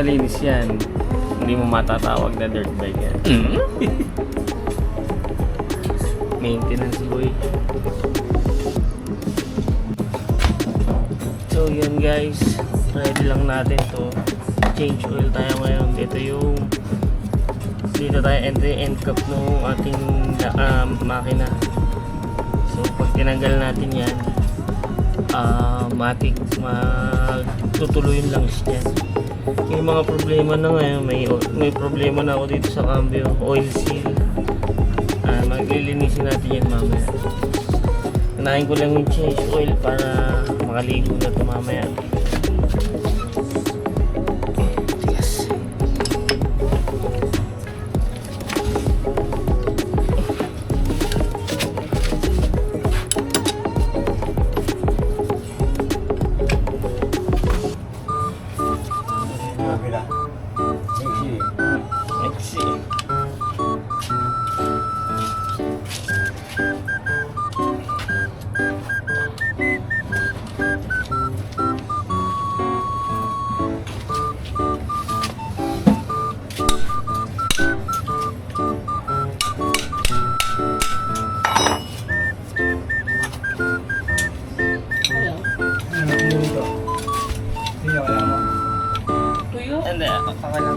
malinis yan, hindi mo matatawag na dirt bike yan. Maintenance boy. So yun guys, ready lang natin to. Change oil tayo ngayon. Dito tayo entry end cap ng ating makina. So pag tinanggal natin yan, magtutuloy yung langis niyan. Yung mga problema na ngayon, may problema na ako dito sa cambio, oil seal. Maglilinisin natin yan mamaya. Unahin ko lang yung change oil para makaligo na ito mamaya. Hindi, okay lang.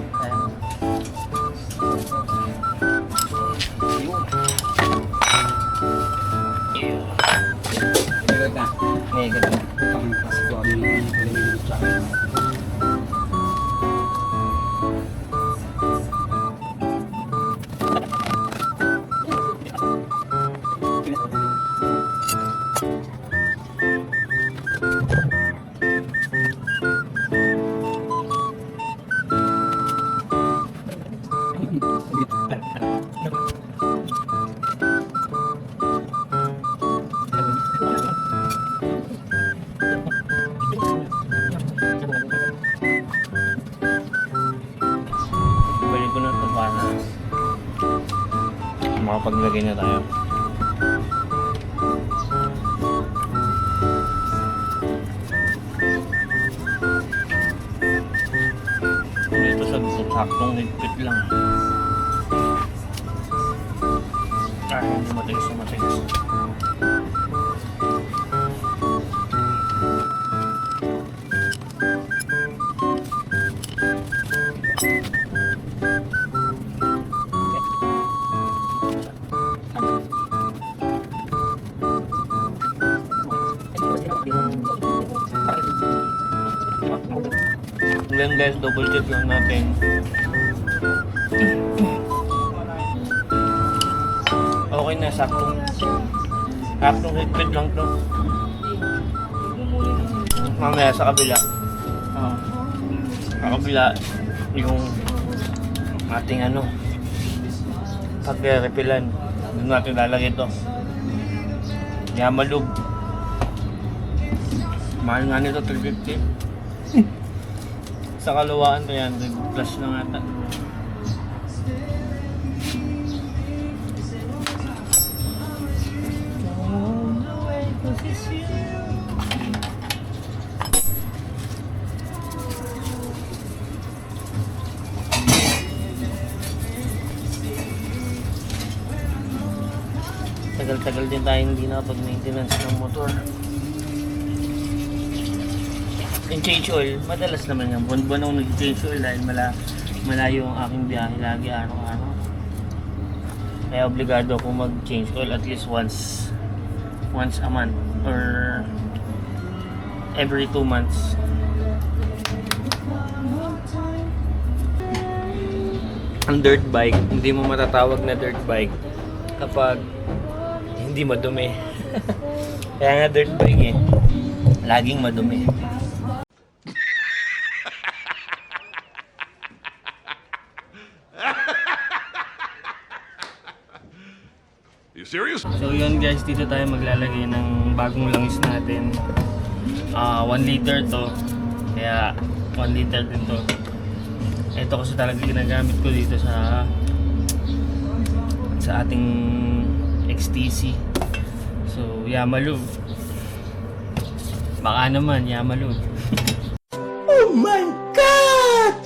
Balik ko na ito para makapaglagay na tayo. Dito sa saktong higpit lang. Hindi matigas na matigas. Then guys, double check lang natin. Okay na, saktong higpit lang to. Mamaya sa kabila. Sa kabila yung ating pag-repilan. Doon natin lalagay ito. Yamalug. Mahal nga nito, 350. Sa kalawaan to yan, plus lang ata. Tagal-tagal din tayo hindi nakapag-maintenance ng motor. Yung change oil, madalas naman yan. Buwan-buwan ako nag-change oil dahil malayo ang aking biyahe lagi araw-araw. Kaya obligado ako mag-change oil at least once a month or every 2 months. Ang dirt bike, hindi mo matatawag na dirt bike kapag hindi madumi. Kaya nga dirt bike laging madumi. You serious? So yun guys, dito tayo maglalagay ng bagong langis natin. 1 liter to. Kaya 1 liter din to. Ito kasi talaga ginagamit ko dito sa ating XTC. So Yamalug. Baka naman Yamalug. Oh my God!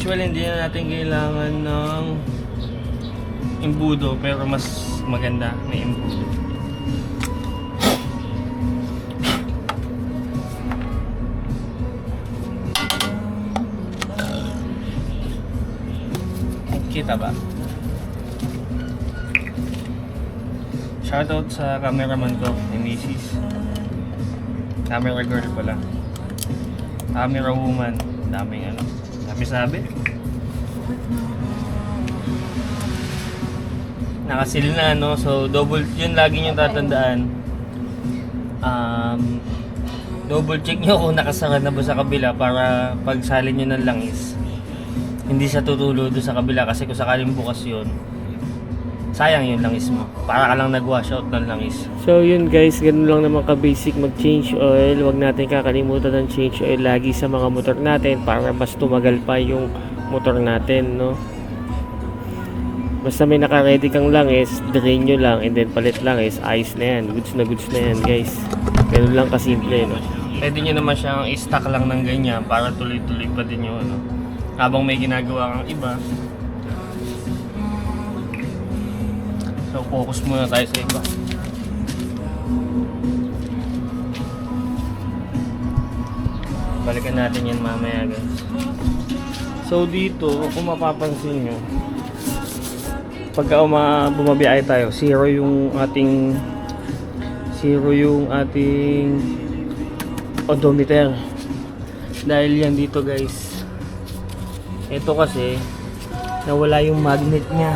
Usually hindi na natin kailangan ng embudo, pero mas maganda may embudo. Kita ba? Shoutout sa cameraman ko, ni Mrs. Camera girl pala. Camera woman. Daming ano. Dami sabi. Nakasil na no. So double, yun lagi nyo tatandaan. Double check nyo kung nakasara na ba sa kabila para pag salin nyo ng langis, hindi siya tutulo doon sa kabila, kasi kung sakaling bukas yun, sayang yung langis mo. Para ka lang nag-wash out ng langis. So yun guys, ganun lang naman ka-basic mag-change oil. Huwag natin kakalimutan ng change oil lagi sa mga motor natin para mas tumagal pa yung motor natin, no? Basta may naka-ready kang langis, drain nyo lang and then palit langis, ayos na yan. Goods na yan guys. Ganun lang kasimple, no? Pwede nyo naman siyang i-stack lang ng ganyan para tuloy-tuloy pa din yung ano. Habang may ginagawa kang iba. So focus muna tayo sa iba. Balikan natin yan mamaya guys. So dito, kung mapapansin nyo, pagka bumabiyahe tayo, zero yung ating odometer. Dahil yan dito guys, ito kasi nawala yung magnet niya.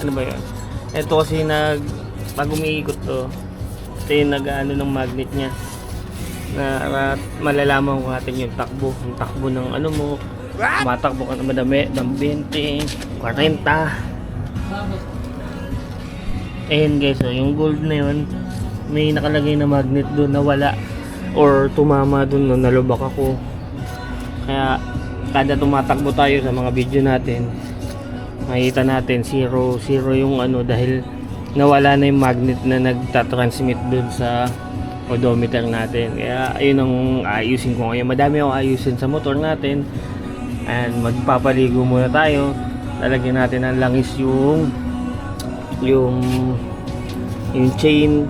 Ano ba yan? Ito kasi pag umiikot to, ito yung nag-ano ng magnet niya, na malalaman ko natin yung takbo ng ano mo, matakbo ka na madami ng 20, 40. Ayan guys, so yung gold na yun, may nakalagay na magnet doon na wala or tumama doon no, nalubak ako. Kaya kada tumatakbo tayo sa mga video natin, makikita natin zero yung ano, dahil nawala na yung magnet na nagtatransmit doon sa odometer natin. Kaya ayun ang ayusin ko ngayon. Madami akong ayusin sa motor natin. And magpapaligo muna tayo. Lalagyan natin ng langis yung chain.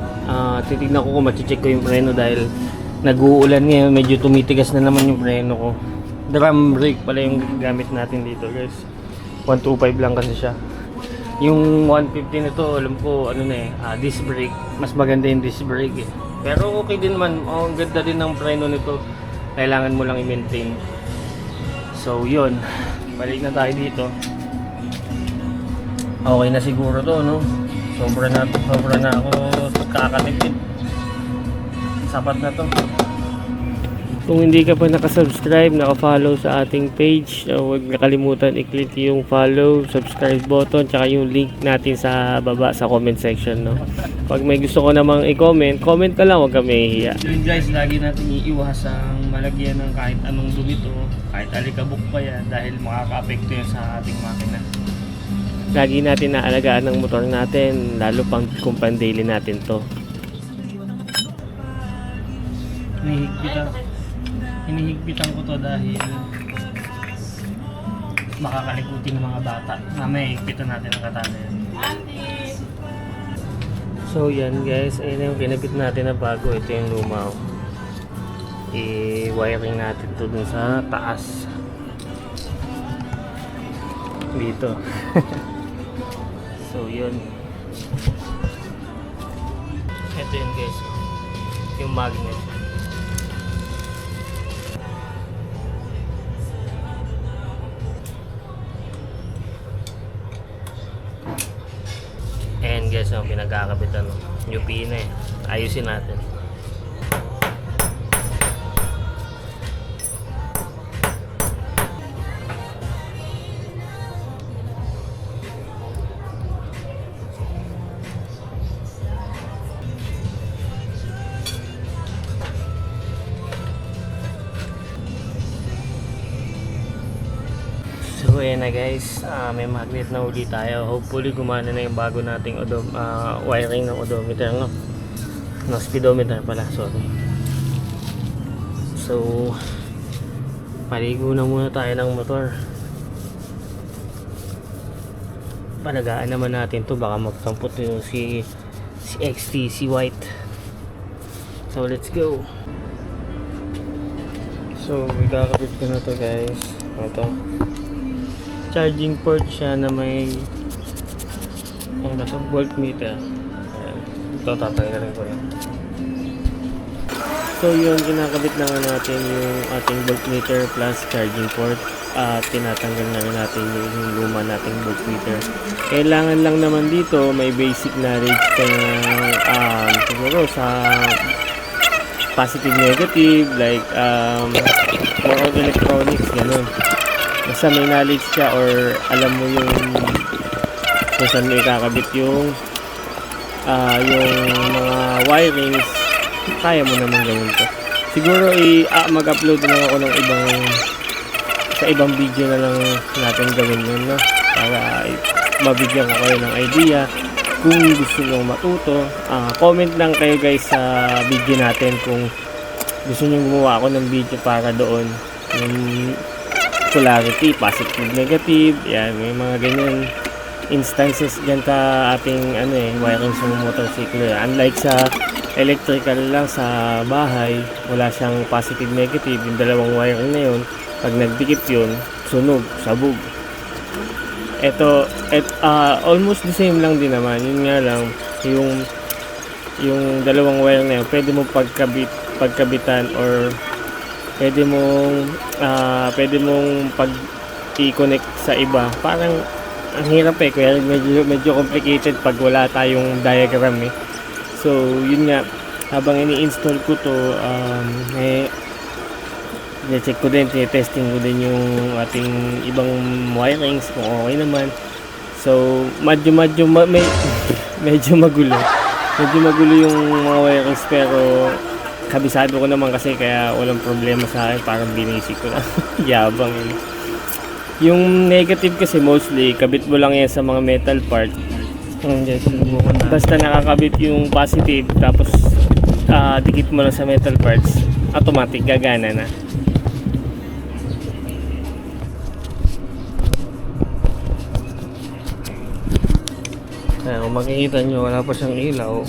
Titignan ko kung mache-check ko yung preno dahil nag-uulan ngayon, medyo tumitigas na naman yung preno ko. Drum brake pala yung gamit natin dito guys. 125 lang kasi siya. Yung 150 nito, alam ko ano na disc brake. Mas maganda yung disc brake eh. Pero okay din naman, ang ganda din ng preno nito. Kailangan mo lang i-maintain. So yun, balik na tayo dito. Okay na siguro to, no? Sobra na ako kakatipid. Sapat na to. Kung hindi ka pa nakasubscribe, nakafollow sa ating page, huwag nakalimutan i-click yung follow, subscribe button, tsaka yung link natin sa baba sa comment section, no? Pag may gusto ko namang i-comment, comment ka lang, huwag ka mahihiya. Yun guys, lagi natin iiwasang malagyan ng kahit anong dumito, kahit alikabok pa yan, dahil makaka-apekto yun sa ating makina. Lagi natin naalagaan ng motor natin, lalo pang kung pan-daily natin to. Hinihigpitan ko to dahil makakalikutin ng mga bata. Mamaya higpitan natin ang katana yan. So yan guys, ayun yung kinabit natin na bago. Ito yung luma. I-wiring natin to dun sa taas. Dito. So yun. Ito yun guys. Yung magnet. Ayan guys, yung pinagkakabitan yung pina eh. Ayusin natin. So ayan na guys, may magnet na uli tayo. Hopefully gumana na yung bago nating wiring ng odometer, no? No, speedometer pala, sorry. So Paligo na muna tayo ng motor. Palagaan naman natin to, baka magtampot yung si XT, si White. So let's go. So ikakabit ko na to guys. Ito charging port siya na may nasa voltmeter. Ayan. Ito tatanggalin na rin ko yan. So yun, kinakabit na nga natin yung ating voltmeter plus charging port. At tinatanggal na rin natin yung luma nating voltmeter. Kailangan lang naman dito may basic knowledge ka siguro sa positive negative, like more on electronics, ganun. Basta may knowledge ka or alam mo yung kung saan mo ikakabit yung mga wirings, kaya mo naman gawin to. Siguro mag-upload na lang ako ng ibang video na lang natin gawin yun, no? Para mabigyan ko kayo ng idea kung gusto nyo matuto. Comment lang kayo guys sa video natin kung gusto nyo gumawa ako ng video para doon, yung polarity, positive, negative, yan, may mga ganyan instances dyan ka ating wiring sa motorcycle. Unlike sa electrical lang sa bahay, wala siyang positive, negative, yung dalawang wiring na yun, pag nagdikit yun, sunog, sabog. Ito, almost the same lang din naman. Yun nga lang, yung dalawang wire na yun, pwede mo pagkabitan or pwede mong pag-i-connect sa iba. Parang ang hirap kaya medyo complicated pag wala tayong diagram eh. So, yun nga, habang ini-install ko to, check ko din, testing ko din yung ating ibang wirings kung okay naman. So medyo magulo yung mga wirings, pero kabisado ko naman kasi, kaya walang problema sa akin, parang binisik ko lang. Yabang yun. Yung negative kasi mostly kabit mo lang yan sa mga metal part. Basta nakakabit yung positive, tapos dikit mo lang sa metal parts, automatic gagana na. Kaya kung makikita nyo, wala pa siyang ilaw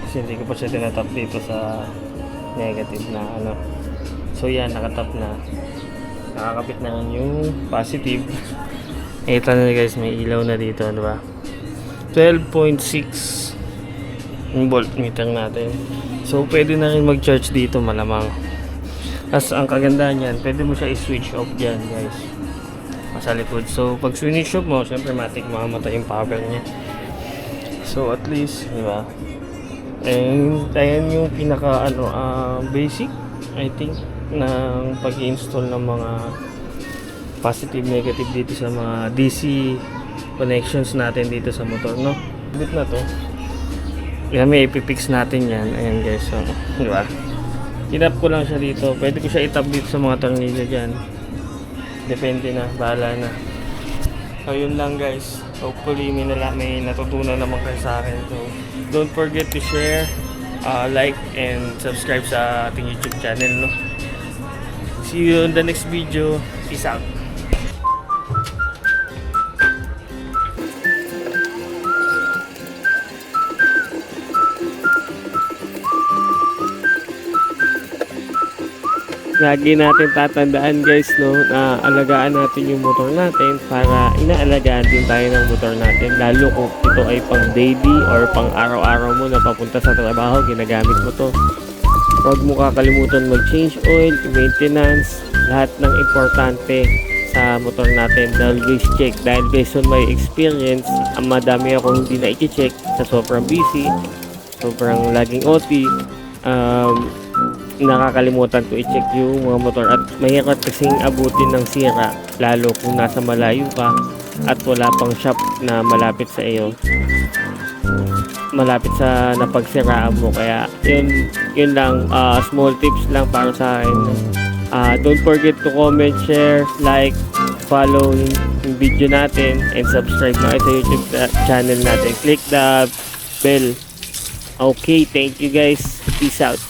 kasi hindi ko pa siya tinatap dito sa negative na so yan, nakatap na, nakakapit na yung positive. Ito na guys, may ilaw na dito, diba? 12.6 yung voltmeter natin, so pwede na rin mag-charge dito malamang. As ang kagandahan yan, pwede mo siya i-switch off dyan guys, sa likod. So pag switch off mo, syempre matik makamatay yung power niya. So at least, di ba? And ayan yung pinaka basic, I think, ng pag-i-install ng mga positive, negative dito sa mga DC connections natin dito sa motor, no? Bit na to. Yan, may ipipix natin yan. Ayan guys, so, di ba? Itap ko lang siya dito. Pwede ko siya itap dito sa mga tornilyo dyan. Depende na, bahala na. So yun lang guys, hopefully may natutunan naman kayo sa akin. So don't forget to share, like and subscribe sa ating YouTube channel, no? See you in the next video. Peace out. Lagi natin tatandaan guys, no, na alagaan natin yung motor natin para inaalagaan din tayo ng motor natin, lalo kung ito ay pang daily or pang araw-araw mo na papunta sa trabaho, ginagamit mo to. Huwag mo kakalimutan mag-change oil, maintenance, lahat ng importante sa motor natin. Always check, dahil based on my experience, madami akong hindi na i-check sa sobrang busy, sobrang laging OT, nakakalimutan ko i-check yung mga motor, at mahirap kasing abutin ng sira, lalo kung nasa malayo ka at wala pang shop na malapit sa iyo, malapit sa napagsiraan mo. Kaya yun lang, small tips lang para sa akin. Don't forget to comment, share, like, follow yung video natin, and subscribe na kayo sa YouTube channel natin. Click the bell. Okay, thank you guys. Peace out.